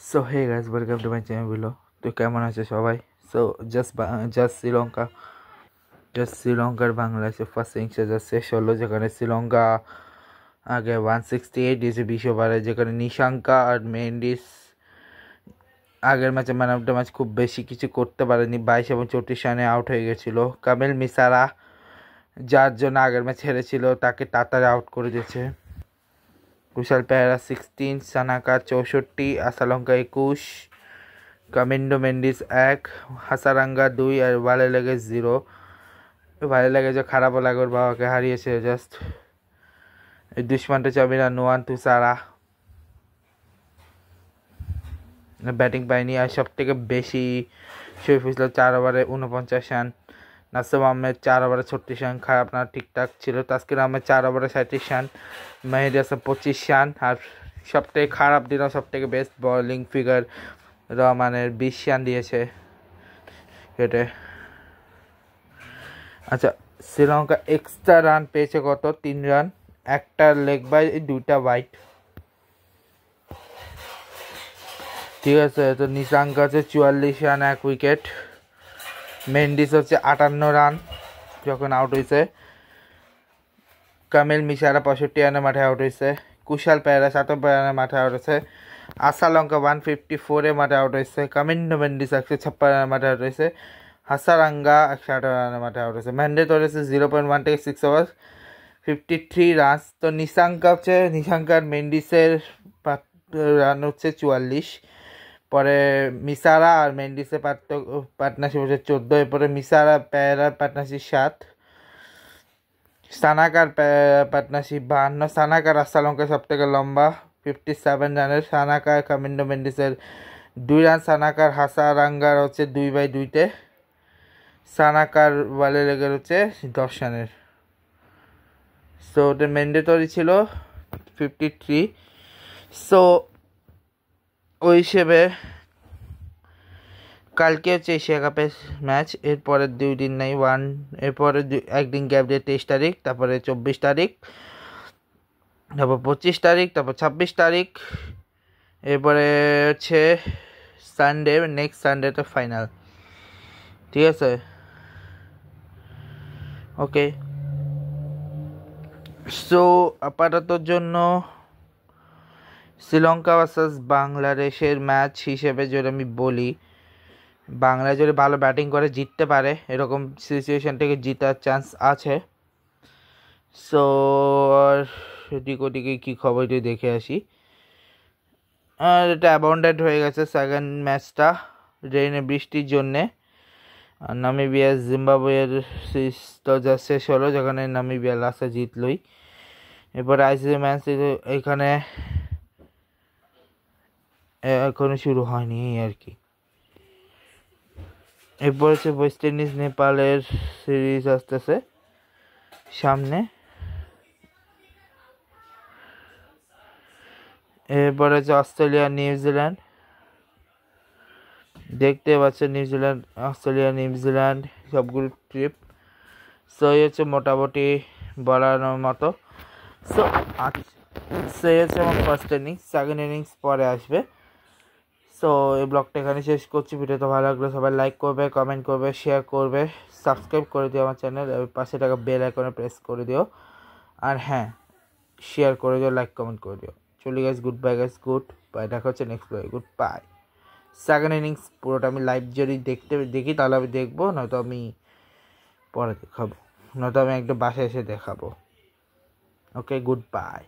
So hey guys, welcome to my channel বিলো। তো কেমন আছে সবাই? সো শ্রীলঙ্কার বাংলাদেশে ফার্স্ট ইনিংসে শেষ হলো, যেখানে শ্রীলঙ্কা আগে 168 দিয়েছে 20 ওভারে, যেখানে নিশাঙ্কা আর মেন্ডিস আগের ম্যাচে ম্যান অফ দ্য ম্যাচ খুব বেশি কিছু করতে পারেনি, 22 এবং 34 রানে আউট হয়ে গেছিলো। কামিল মিসারা, যার জন্য আগের ম্যাচ হেরেছিল, তাকে তাড়াতাড়ি আউট করে দিয়েছে। কুশাল পেহেরা 16, সানাকা 64, আসালঙ্কা 21, কামিন্ডো মেন্ডিস 1, হাসারাঙ্গা 2 আর ভালে লেগে 0। ভালো লাগে যে খারাপও লাগে, ওর বাবাকে হারিয়েছে জাস্ট। দুষ্মানটা চাবিরা নোয়ান তুষারা ব্যাটিং পায়নি। আর সব থেকে বেশি শরীফ ইসলাম 4 ওভারে 49 রান, নাসিম আহমেদ 4 ওভারে 36 রান, খারাপ না, ঠিকঠাক ছিল। তাসকিন আহমেদ 4 ওভারে 37 রান, মেহেদি হাসান 25 রান। আর সব থেকে খারাপ দিনও সব থেকে বেস্ট বোলিং ফিগার রহমানের 20 রান দিয়েছে হেঁটে। আচ্ছা, শ্রীলঙ্কা এক্সট্রা রান পেয়েছে কত? 3 রান, একটা লেগ বাই, 2টা ওয়াইড। ঠিক আছে, তো নিশাঙ্ক আছে 44 রান, 1 উইকেট। মেন্ডিস হচ্ছে 58 রান যখন আউট হয়েছে। কামিল মিসারা 65 রানে মাঠে আউট হয়েছে। কুশাল পেহেরা 97 রানে মাঠে আউট হয়েছে। আসালঙ্কা 154 মাঠে আউট হয়েছে। কামিন্ডো মেন্ডিস 156 রানে মাঠে আউট হয়েছে। হাসারাঙ্গা 118 রানে মাঠে আউট হয়েছে। ম্যান্ডেট হয়েছে 0.1 থেকে 6 ওভার 53 রান। তো নিশাঙ্কার মেন্ডিসের রান হচ্ছে 44, পরে মিসারা আর মেন্ডিসের পার্টনারশিপ হচ্ছে 14, এরপরে মিসারা পেহেরার পার্টনারশিপ 7, সানাকার পার্টনারশিপ 52, সানাকার আসালঙ্কা সব থেকে লম্বা 57 রানের। সানাকার কামিন্ডো মেন্ডিসের 2 রান, সানাকার হাসারাঙ্গার হচ্ছে 2/2-তে, সানাকার ওয়ালে লেগের হচ্ছে 10 রানের। সো ওটা ম্যান্ডেটরি ছিল 53। সো ওই হিসেবে কালকে হচ্ছে এশিয়া কাপের ম্যাচ, এরপরের 2 দিন নাই, এরপরে একদিন গ্যাপ দিয়ে 23 তারিখ, তারপরে 24 তারিখ, তারপর 25 তারিখ, তারপর 26 তারিখ, এরপরে হচ্ছে সানডে, নেক্সট সানডেতে ফাইনাল। ঠিক আছে, ওকে। সো আপাততর জন্য শ্রীলঙ্কা ভার্সাস বাংলাদেশের ম্যাচ হিসেবে যদি আমি বলি, বাংলাদেশ যদি ভালো ব্যাটিং করে জিততে পারে, এরকম সিচুয়েশন থেকে জেতার চান্স আছে। সো আর এদিক ওদিকে কী খবর যদি দেখে আসি। আর এটা অ্যাবাউন্ডেড হয়ে গেছে সেকেন্ড ম্যাচটা বৃষ্টির জন্যে। আর নামিবিয়া জিম্বাবুয়ের সিরিজ তো যা শেষ হলো, যেখানে নামিবিয়া লাস্টে জিতলই। এরপরে আইসিসি ম্যাচ এখানে এখনো শুরু হয়নি আর কি। এরপর হচ্ছে ওয়েস্ট ইন্ডিজ নেপালের সিরিজ আসতেছে সামনে। এরপর হচ্ছে অস্ট্রেলিয়া নিউজিল্যান্ড, দেখতে পাচ্ছেন নিউজিল্যান্ড সবগুলো ট্রিপ। সো এই হচ্ছে মোটামুটি বলার মতো। সো সেই হচ্ছে আমার ফার্স্ট ইনিংস, সেকেন্ড ইনিংস পরে আসবে। সো এই ব্লগটা এখানে শেষ করছি। ভিডিওটা ভালো লাগলে সবাই লাইক করবে, কমেন্ট করবে, শেয়ার করবে, সাবস্ক্রাইব করে দিও আমার চ্যানেল, পাশে টাকা বেল আইকনে প্রেস করে দিও। আর হ্যাঁ, শেয়ার করে দিও, লাইক কমেন্ট করে দিও। চলি guys, good bye guys, good bye, দেখা হচ্ছে নেক্সট ব্লগে, গুড বাই। সেকেন্ড ইনিংস পুরোটা আমি লাইভ যদি দেখি তাহলে আমি দেখবো, নয়তো আমি পরে দেখাবো, নয়তো আমি একদম বাসায় এসে দেখাবো। ওকে, গুড বাই।